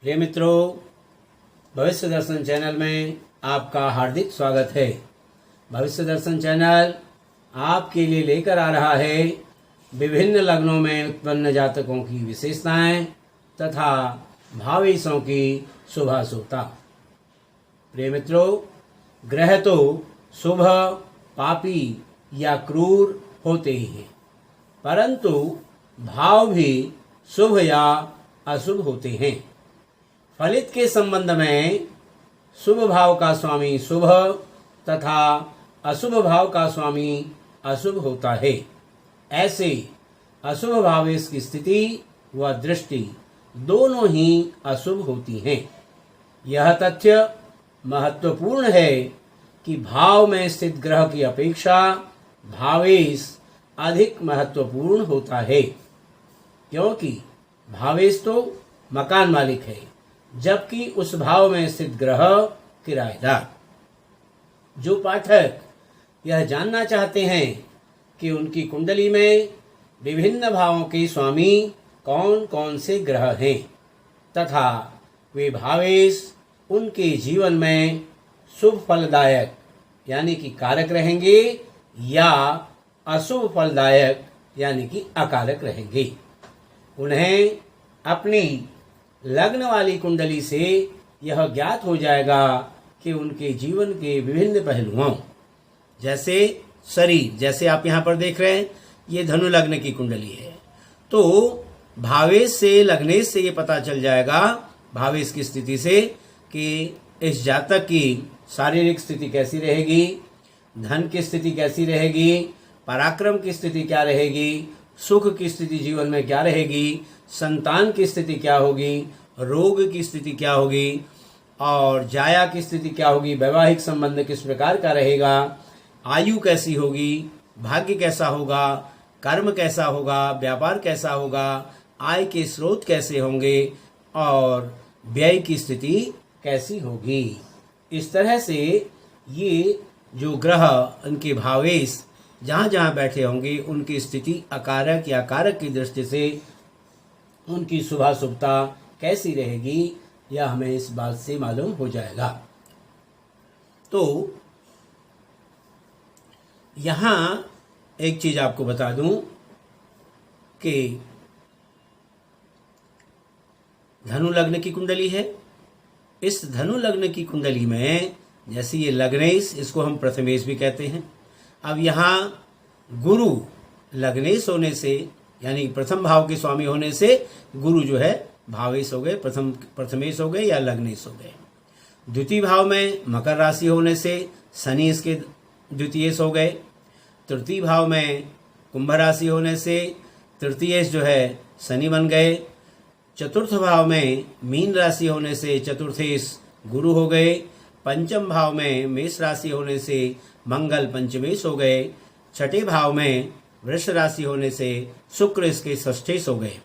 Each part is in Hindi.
प्रिय मित्रों, भविष्य दर्शन चैनल में आपका हार्दिक स्वागत है। भविष्य दर्शन चैनल आपके लिए लेकर आ रहा है विभिन्न लग्नों में उत्पन्न जातकों की विशेषताएं तथा भावेशों की शुभाशुभता। प्रिय मित्रों, ग्रह तो शुभ, पापी या क्रूर होते ही हैं, परंतु भाव भी शुभ या अशुभ होते हैं। फलित के संबंध में शुभ भाव का स्वामी शुभ तथा अशुभ भाव का स्वामी अशुभ होता है। ऐसे अशुभ भावेश की स्थिति व दृष्टि दोनों ही अशुभ होती हैं। यह तथ्य महत्वपूर्ण है कि भाव में स्थित ग्रह की अपेक्षा भावेश अधिक महत्वपूर्ण होता है, क्योंकि भावेश तो मकान मालिक है, जबकि उस भाव में स्थित ग्रह किराएदार। जो पाठक यह जानना चाहते हैं कि उनकी कुंडली में विभिन्न भावों के स्वामी कौन कौन से ग्रह हैं तथा वे भावेश उनके जीवन में शुभ फलदायक यानी कि कारक रहेंगे या अशुभ फलदायक यानी कि अकारक रहेंगे, उन्हें अपनी लग्न वाली कुंडली से यह ज्ञात हो जाएगा कि उनके जीवन के विभिन्न पहलुओं जैसे शरीर, जैसे आप यहाँ पर देख रहे हैं ये धनु लग्न की कुंडली है, तो भावेश से लग्नेश से ये पता चल जाएगा भावेश की स्थिति से कि इस जातक की शारीरिक स्थिति कैसी रहेगी, धन की स्थिति कैसी रहेगी, पराक्रम की स्थिति क्या रहेगी, सुख की स्थिति जीवन में क्या रहेगी, संतान की स्थिति क्या होगी, रोग की स्थिति क्या होगी और जाया की स्थिति क्या होगी, वैवाहिक संबंध किस प्रकार का रहेगा, आयु कैसी होगी, भाग्य कैसा होगा, कर्म कैसा होगा, व्यापार कैसा होगा, आय के स्रोत कैसे होंगे और व्यय की स्थिति कैसी होगी। इस तरह से ये जो ग्रह उनके भावेश जहाँ जहाँ बैठे होंगे उनकी स्थिति अकारक या कारक की दृष्टि से उनकी शुभाशुभता कैसी रहेगी, यह हमें इस बात से मालूम हो जाएगा। तो यहाँ एक चीज आपको बता दूं कि धनु लग्न की कुंडली है। इस धनु लग्न की कुंडली में जैसे ये लग्नेश, इसको हम प्रथमेश भी कहते हैं। अब यहाँ गुरु लग्नेश होने से यानी प्रथम भाव के स्वामी होने से गुरु जो है भावेश हो गए, प्रथमेश हो गए या लग्नेश हो गए। द्वितीय भाव में मकर राशि होने से शनि इसके द्वितीयेश हो गए। तृतीय भाव में कुंभ राशि होने से तृतीयेश जो है शनि बन गए। चतुर्थ भाव में मीन राशि होने से चतुर्थेश गुरु हो गए। पंचम भाव में मेष राशि होने से मंगल पंचमेश हो गए। छठे भाव में वृष राशि होने से शुक्र इसके षष्ठेश हो गए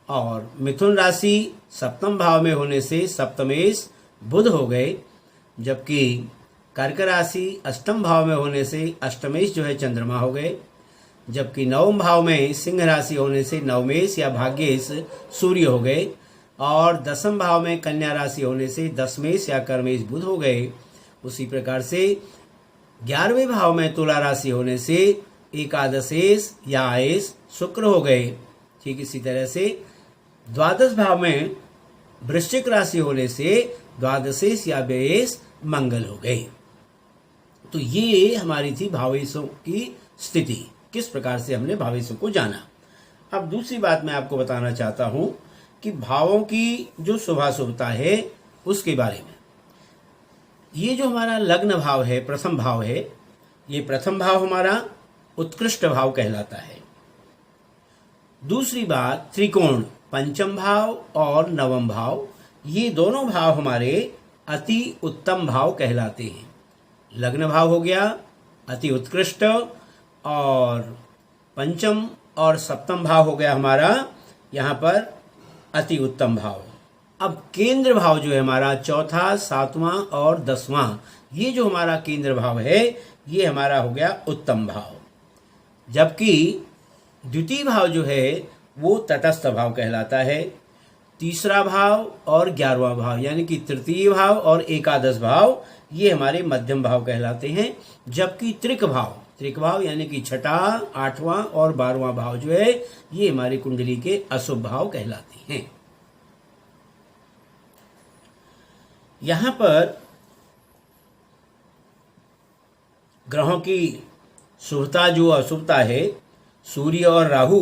और मिथुन राशि सप्तम भाव में होने से सप्तमेश बुध हो गए, जबकि कर्क राशि अष्टम भाव में होने से अष्टमेश जो है चंद्रमा हो गए, जबकि नवम भाव में सिंह राशि होने से नवमेश या भाग्येश सूर्य हो गए और दसम भाव में कन्या राशि होने से दसमेश या कर्मेश बुध हो गए। उसी प्रकार से 11वें भाव में तुला राशि होने से एकादशेश या आयेश शुक्र हो गए। ठीक इसी तरह से द्वादश भाव में वृश्चिक राशि होने से द्वादशेश या व्ययेश मंगल हो गए। तो ये हमारी थी भावेशों की स्थिति, किस प्रकार से हमने भावेशों को जाना। अब दूसरी बात मैं आपको बताना चाहता हूं कि भावों की जो शुभाशुभता है उसके बारे में। ये जो हमारा लग्न भाव है, प्रथम भाव है, ये प्रथम भाव हमारा उत्कृष्ट भाव कहलाता है। दूसरी बात, त्रिकोण पंचम भाव और नवम भाव, ये दोनों भाव हमारे अति उत्तम भाव कहलाते हैं। लग्न भाव हो गया अति उत्कृष्ट और पंचम और सप्तम भाव हो गया हमारा यहाँ पर अति उत्तम भाव। अब केंद्र भाव जो है हमारा चौथा, सातवां और 10वां, ये जो हमारा केंद्र भाव है ये हमारा हो गया उत्तम भाव, जबकि द्वितीय भाव जो है वो तटस्थ भाव कहलाता है तीसरा भाव और 11वां भाव, यानी कि तृतीय भाव और एकादश भाव, ये हमारे मध्यम भाव कहलाते हैं। जबकि त्रिक भाव यानी कि छठा, 8वां और 12वां भाव जो है ये हमारी कुंडली के अशुभ भाव कहलाते हैं। यहां पर ग्रहों की शुभता जो अशुभता है, सूर्य और राहु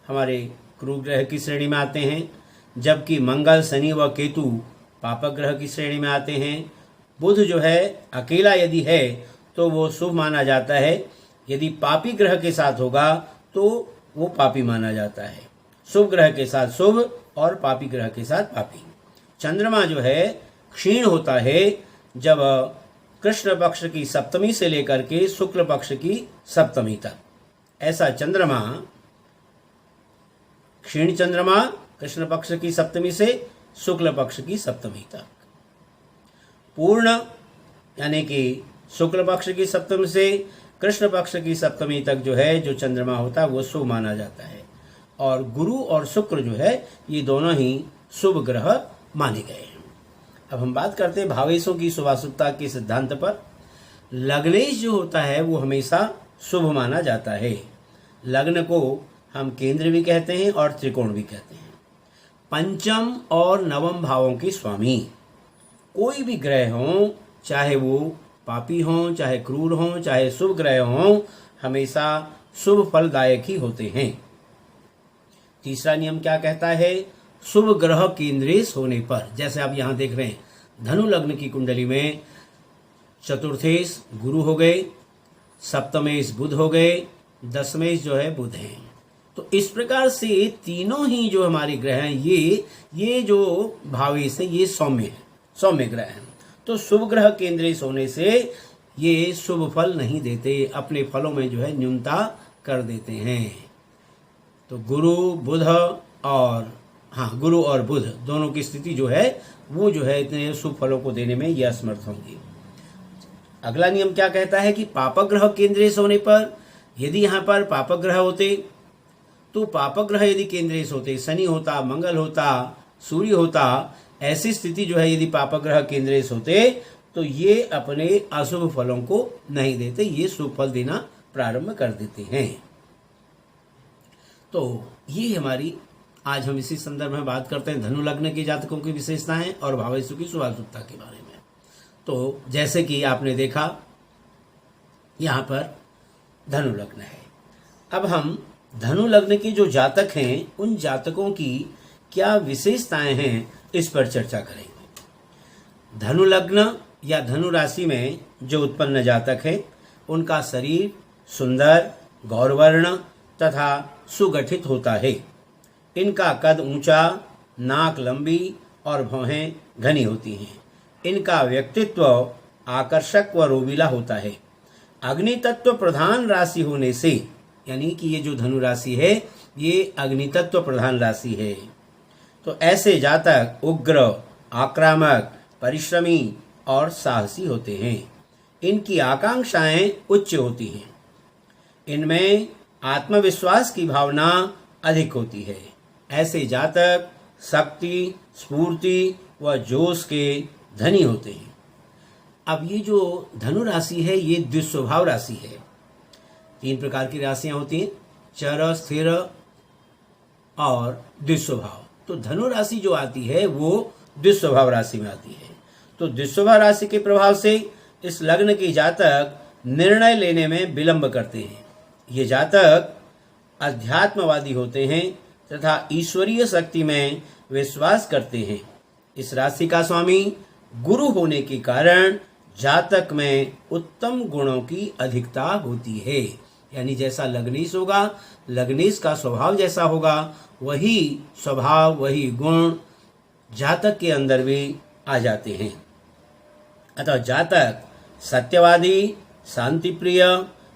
हमारे क्रूर ग्रह की श्रेणी में आते हैं, जबकि मंगल, शनि व केतु पापक ग्रह की श्रेणी में आते हैं। बुध जो है अकेला यदि है तो वो शुभ माना जाता है, यदि पापी ग्रह के साथ होगा तो वो पापी माना जाता है। शुभ ग्रह के साथ शुभ और पापी ग्रह के साथ पापी। चंद्रमा जो है क्षीण होता है जब कृष्ण पक्ष की सप्तमी से लेकर के शुक्ल पक्ष की सप्तमी तक। ऐसा चंद्रमा, क्षीण चंद्रमा कृष्ण पक्ष की सप्तमी से शुक्ल पक्ष की सप्तमी तक। पूर्ण यानी कि शुक्ल पक्ष की सप्तमी से कृष्ण पक्ष की सप्तमी तक जो है जो चंद्रमा होता है वो शुभ माना जाता है। और गुरु और शुक्र जो है ये दोनों ही शुभ ग्रह माने गए हैं। अब हम बात करते हैं भावेशों की शुभाशुभता के सिद्धांत पर। लग्नेश जो होता है वो हमेशा शुभ माना जाता है। लग्न को हम केंद्र भी कहते हैं और त्रिकोण भी कहते हैं। पंचम और नवम भावों के स्वामी कोई भी ग्रह हों, चाहे वो पापी हों, चाहे क्रूर हों, चाहे शुभ ग्रह हों, हमेशा शुभ फलदायक ही होते हैं। तीसरा नियम क्या कहता है? शुभ ग्रह केंद्रेश होने पर, जैसे आप यहां देख रहे हैं धनु लग्न की कुंडली में चतुर्थेश गुरु हो गए, सप्तमेश बुध हो गए, दशमेश जो है बुध हैं। तो इस प्रकार से तीनों ही जो हमारे ग्रह हैं ये जो भावेश है ये सौम्य ग्रह हैं। तो शुभ ग्रह केंद्रित होने से ये शुभ फल नहीं देते, अपने फलों में जो है न्यूनता कर देते हैं। तो गुरु और बुध दोनों की स्थिति जो है वो जो है इतने शुभ फलों को देने में ये असमर्थ होंगे। अगला नियम क्या कहता है कि पापक ग्रह केंद्रित होने पर, यदि यहाँ पर पापक ग्रह होते तो पापक ग्रह यदि केंद्रित होते, शनि होता, मंगल होता, सूर्य होता, ऐसी स्थिति जो है यदि पापक ग्रह केंद्रित होते तो ये अपने अशुभ फलों को नहीं देते, ये शुभ फल देना प्रारंभ कर देते हैं। तो ये हमारी आज हम इसी संदर्भ में बात करते हैं धनु लग्न के जातकों की विशेषताएं और भावेशों की शुभाशुभता के बारे में। तो जैसे कि आपने देखा यहाँ पर धनु लग्न है। अब हम धनु लग्न के जो जातक हैं उन जातकों की क्या विशेषताएं हैं इस पर चर्चा करेंगे। धनु लग्न या धनु राशि में जो उत्पन्न जातक है उनका शरीर सुंदर, गौरवर्ण तथा सुगठित होता है। इनका कद ऊंचा, नाक लंबी और भौहें घनी होती हैं। इनका व्यक्तित्व आकर्षक व रोबीला होता है। अग्नि तत्व प्रधान राशि होने से, यानी कि ये जो धनु राशि है ये अग्नि तत्व प्रधान राशि है। तो ऐसे जातक उग्र, आक्रामक, परिश्रमी और साहसी होते हैं। इनकी आकांक्षाएं उच्च होती हैं। इनमें आत्मविश्वास की भावना अधिक होती है। ऐसे जातक शक्ति, स्फूर्ति व जोश के धनी होते हैं। अब ये जो धनु राशि है ये द्विस्वभाव राशि है। 3 प्रकार की राशियां होती हैं, चर, स्थिर और द्विस्वभाव। तो धनु राशि जो आती है वो द्विस्वभाव राशि में आती है। तो द्विस्वभाव राशि के प्रभाव से इस लग्न के जातक निर्णय लेने में विलंब करते हैं। ये जातक अध्यात्मवादी होते हैं तथा ईश्वरीय शक्ति में विश्वास करते हैं। इस राशि का स्वामी गुरु होने के कारण जातक में उत्तम गुणों की अधिकता होती है। यानी जैसा लग्नेश होगा, लग्नेश का स्वभाव जैसा होगा, वही स्वभाव, वही गुण जातक के अंदर भी आ जाते हैं। अतः जातक सत्यवादी, शांतिप्रिय,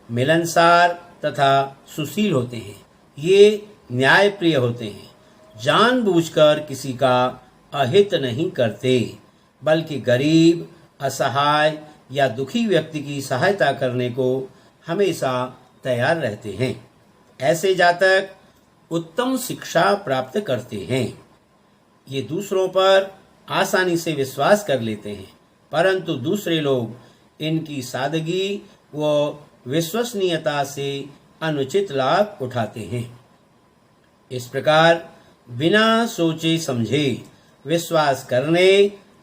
मिलनसार तथा सुशील होते हैं। ये न्यायप्रिय होते हैं। जानबूझकर किसी का अहित नहीं करते, बल्कि गरीब, असहाय या दुखी व्यक्ति की सहायता करने को हमेशा तैयार रहते हैं। ऐसे जातक उत्तम शिक्षा प्राप्त करते हैं। ये दूसरों पर आसानी से विश्वास कर लेते हैं, परंतु दूसरे लोग इनकी सादगी व विश्वसनीयता से अनुचित लाभ उठाते हैं। इस प्रकार बिना सोचे समझे विश्वास करने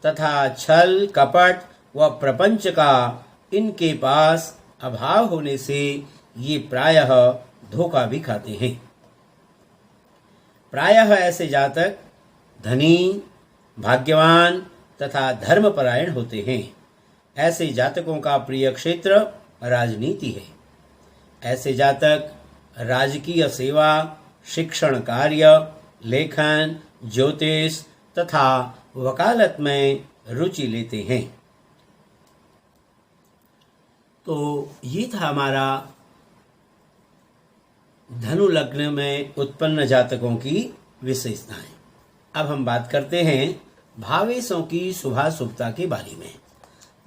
तथा छल कपट व प्रपंच का इनके पास अभाव होने से ये प्रायः धोखा भी खाते हैं। प्रायः ऐसे जातक धनी, भाग्यवान तथा धर्मपरायण होते हैं। ऐसे जातकों का प्रिय क्षेत्र राजनीति है। ऐसे जातक राजकीय सेवा, शिक्षण कार्य, लेखन, ज्योतिष तथा वकालत में रुचि लेते हैं। तो ये था हमारा धनु लग्न में उत्पन्न जातकों की विशेषताएं। अब हम बात करते हैं भावेशों की शुभाशुभता के बारे में।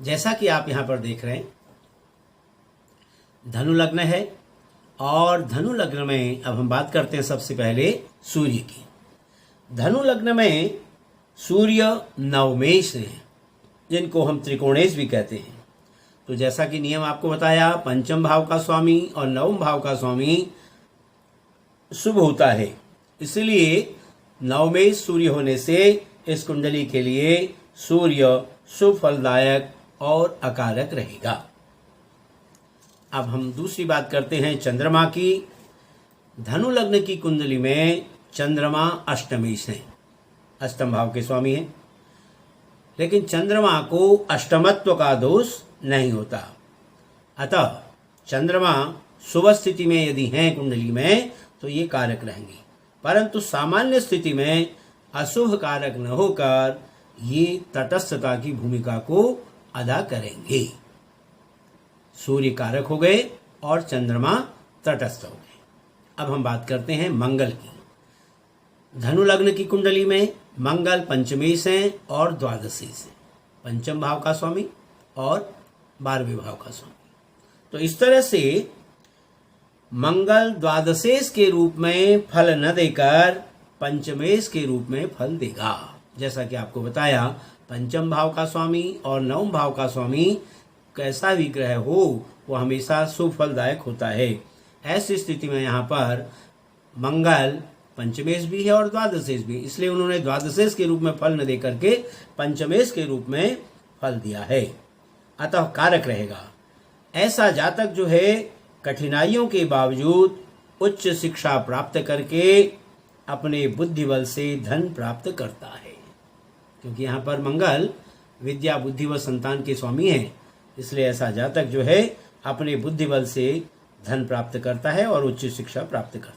जैसा कि आप यहाँ पर देख रहे हैं, धनु लग्न है और धनु लग्न में अब हम बात करते हैं सबसे पहले सूर्य की। धनु लग्न में सूर्य नवमेश है, जिनको हम त्रिकोणेश भी कहते हैं। तो जैसा कि नियम आपको बताया, पंचम भाव का स्वामी और नवम भाव का स्वामी शुभ होता है, इसलिए नवमेश सूर्य होने से इस कुंडली के लिए सूर्य शुभ फलदायक और अकारक रहेगा। अब हम दूसरी बात करते हैं चंद्रमा की। धनु लग्न की कुंडली में चंद्रमा अष्टमेश है, अष्टम भाव के स्वामी हैं, लेकिन चंद्रमा को अष्टमत्व का दोष नहीं होता। अतः चंद्रमा शुभ स्थिति में यदि हैं कुंडली में तो ये कारक रहेंगे, परंतु सामान्य स्थिति में अशुभ कारक न होकर ये तटस्थता की भूमिका को अदा करेंगे। सूर्य कारक हो गए और चंद्रमा तटस्थ हो गए। अब हम बात करते हैं मंगल की। धनु लग्न की कुंडली में मंगल पंचमेश हैं और द्वादशेश हैं, पंचम भाव का स्वामी और 12वें भाव का स्वामी। तो इस तरह से मंगल द्वादशेश के रूप में फल न देकर पंचमेश के रूप में फल देगा। जैसा कि आपको बताया, पंचम भाव का स्वामी और नवम भाव का स्वामी कैसा भी ग्रह हो वो हमेशा शुभ फलदायक होता है। ऐसी स्थिति में यहाँ पर मंगल पंचमेश भी है और द्वादशेश भी, इसलिए उन्होंने द्वादशेश के रूप में फल न दे करके पंचमेश के रूप में फल दिया है, अतः कारक रहेगा। ऐसा जातक जो है कठिनाइयों के बावजूद उच्च शिक्षा प्राप्त करके अपने बुद्धि बल से धन प्राप्त करता है, क्योंकि यहाँ पर मंगल विद्या बुद्धि व संतान के स्वामी हैं, इसलिए ऐसा जातक जो है अपने बुद्धि बल से धन प्राप्त करता है और उच्च शिक्षा प्राप्त करता है।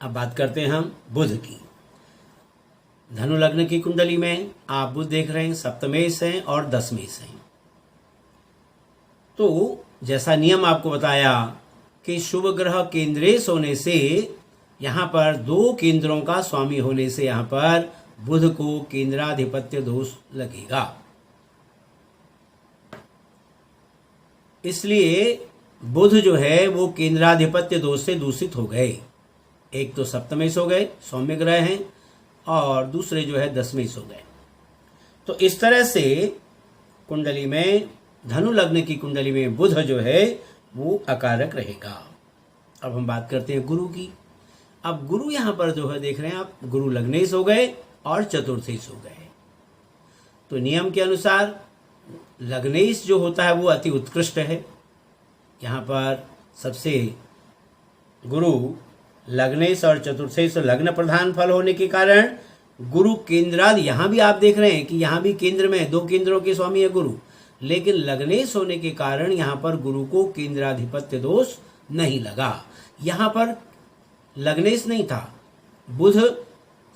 अब बात करते हैं हम बुध की। धनु लग्न की कुंडली में आप बुध देख रहे हैं, सप्तमेश हैं और दशमेश हैं। तो जैसा नियम आपको बताया कि शुभ ग्रह केंद्रेश होने से यहाँ पर 2 केंद्रों का स्वामी होने से यहाँ पर बुध को केंद्राधिपत्य दोष लगेगा, इसलिए बुध जो है वो केंद्राधिपत्य दोष से दूषित हो गए। एक तो सप्तमेश हो गए, सौम्य ग्रह हैं, और दूसरे जो है दशमेश हो गए। तो इस तरह से कुंडली में, धनु लग्न की कुंडली में बुध जो है वो अकारक रहेगा। अब हम बात करते हैं गुरु की। अब गुरु यहाँ पर जो है देख रहे हैं आप, गुरु लग्नेश हो गए और चतुर्थेश हो गए। तो नियम के अनुसार लग्नेश जो होता है वो अति उत्कृष्ट है। यहाँ पर सबसे गुरु लग्नेश और चतुर्थेश लग्न प्रधान फल होने के कारण गुरु केंद्रादि, यहाँ भी आप देख रहे हैं कि यहाँ भी केंद्र में 2 केंद्रों के स्वामी है गुरु, लेकिन लग्नेश होने के कारण यहाँ पर गुरु को केंद्राधिपत्य दोष नहीं लगा। यहाँ पर लग्नेश नहीं था, बुध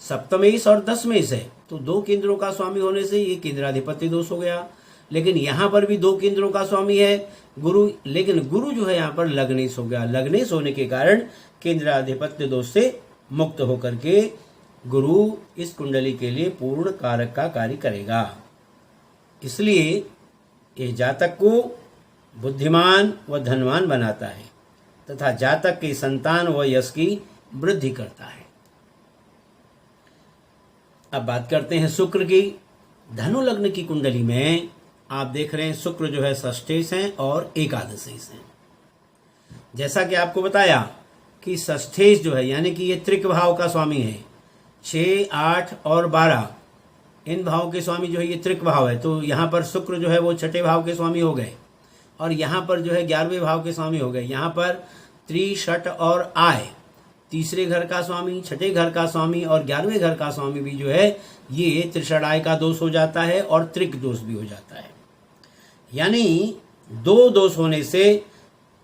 सप्तमेश और दशमेश है, तो 2 केंद्रों का स्वामी होने से ये केंद्राधिपत्य दोष हो गया। लेकिन यहाँ पर भी 2 केंद्रों का स्वामी है गुरु, लेकिन गुरु जो है यहाँ पर लग्नेश हो गया। लग्नेश होने के कारण केंद्राधिपत्य दोष से मुक्त होकर के गुरु इस कुंडली के लिए पूर्ण कारक का कार्य करेगा। इसलिए ये जातक को बुद्धिमान व धनवान बनाता है तथा जातक के संतान व यश की वृद्धि करता है। अब बात करते हैं शुक्र की। धनु लग्न की कुंडली में आप देख रहे हैं शुक्र जो है षष्ठेश हैं और एकादशेश हैं। जैसा कि आपको बताया कि षष्ठेश जो है यानी कि ये त्रिक भाव का स्वामी है, 6, 8 और 12 इन भाव के स्वामी जो है ये त्रिक भाव है। तो यहाँ पर शुक्र जो है वो छठे भाव के स्वामी हो गए और यहाँ पर जो है 11वें भाव के स्वामी हो गए। यहाँ पर त्रि, षट और आय, तीसरे घर का स्वामी, छठे घर का स्वामी और 11वें घर का स्वामी भी जो है ये त्रिषडाय का दोष हो जाता है और त्रिक दोष भी हो जाता है। यानी 2 दोष होने से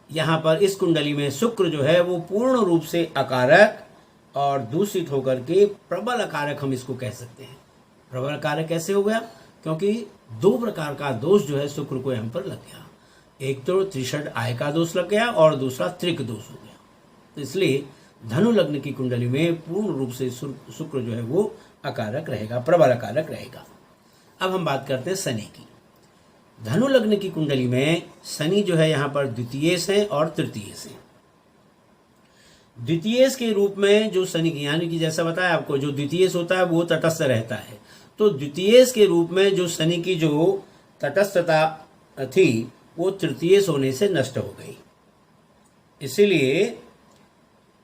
यहाँ पर इस कुंडली में शुक्र जो है वो पूर्ण रूप से अकारक और दूषित होकर के प्रबल अकारक हम इसको कह सकते हैं। प्रबल अकारक कैसे हो गया? क्योंकि 2 प्रकार का दोष जो है शुक्र को यहाँ पर लग गया। एक तो त्रिषड आय का दोष लग गया और दूसरा त्रिक दोष हो गया। तो इसलिए धनु लग्न की कुंडली में पूर्ण रूप से शुक्र जो है वो अकारक रहेगा, प्रबल अकारक रहेगा। अब हम बात करते हैं शनि की। धनु लग्न की कुंडली में शनि जो है यहाँ पर द्वितीयेश है और तृतीयेश है। द्वितीयेश के रूप में जो शनि की, यानी कि जैसा बताया आपको, जो द्वितीयेश होता है वो तटस्थ रहता है। तो द्वितीयेश के रूप में जो शनि की जो तटस्थता थी वो तृतीयेश होने से नष्ट हो गई। इसीलिए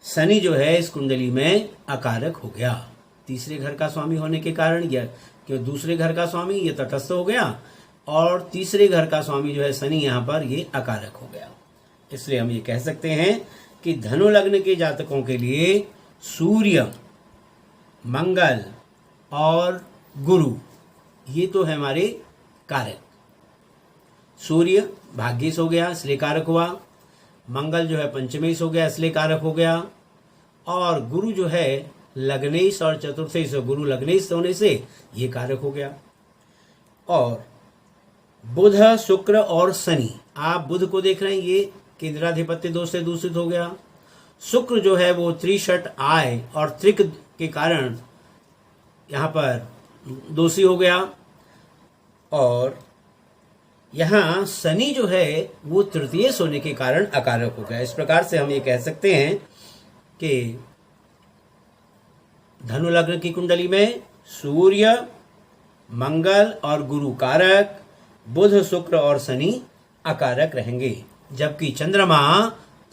शनि जो है इस कुंडली में अकारक हो गया। तीसरे घर का स्वामी होने के कारण यह कि दूसरे घर का स्वामी ये तटस्थ हो गया और तीसरे घर का स्वामी जो है शनि यहाँ पर ये अकारक हो गया। इसलिए हम ये कह सकते हैं कि धनु लग्न के जातकों के लिए सूर्य, मंगल और गुरु ये तो है हमारे कारक। सूर्य भाग्येश हो गया इसलिए कारक हुआ, मंगल जो है पंचमेश हो गया इसलिए कारक हो गया, और गुरु जो है लग्नेश और चतुर्थेश, गुरु लग्नेश होने से ये कारक हो गया। और बुध, शुक्र और शनि, आप बुध को देख रहे हैं ये केंद्राधिपत्य दोष से दूषित हो गया। शुक्र जो है वो त्रिषट आय और त्रिक के कारण यहाँ पर दोषी हो गया, और यहाँ शनि जो है वो तृतीयेश होने के कारण अकारक हो गया। इस प्रकार से हम ये कह सकते हैं कि धनु लग्न की कुंडली में सूर्य, मंगल और गुरु कारक, बुध, शुक्र और शनि अकारक रहेंगे, जबकि चंद्रमा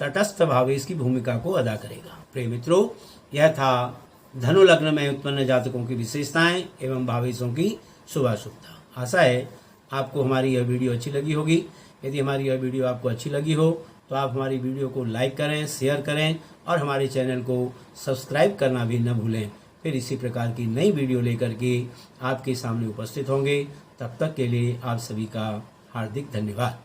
तटस्थ भावेश की भूमिका को अदा करेगा। प्रिय मित्रों, यह था धनु लग्न में उत्पन्न जातकों की विशेषताएं एवं भावेशों की शुभाशुभता। आशा है आपको हमारी यह वीडियो अच्छी लगी होगी। यदि हमारी यह वीडियो आपको अच्छी लगी हो तो आप हमारी वीडियो को लाइक करें, शेयर करें और हमारे चैनल को सब्सक्राइब करना भी न भूलें। फिर इसी प्रकार की नई वीडियो लेकर के आपके सामने उपस्थित होंगे। तब तक के लिए आप सभी का हार्दिक धन्यवाद।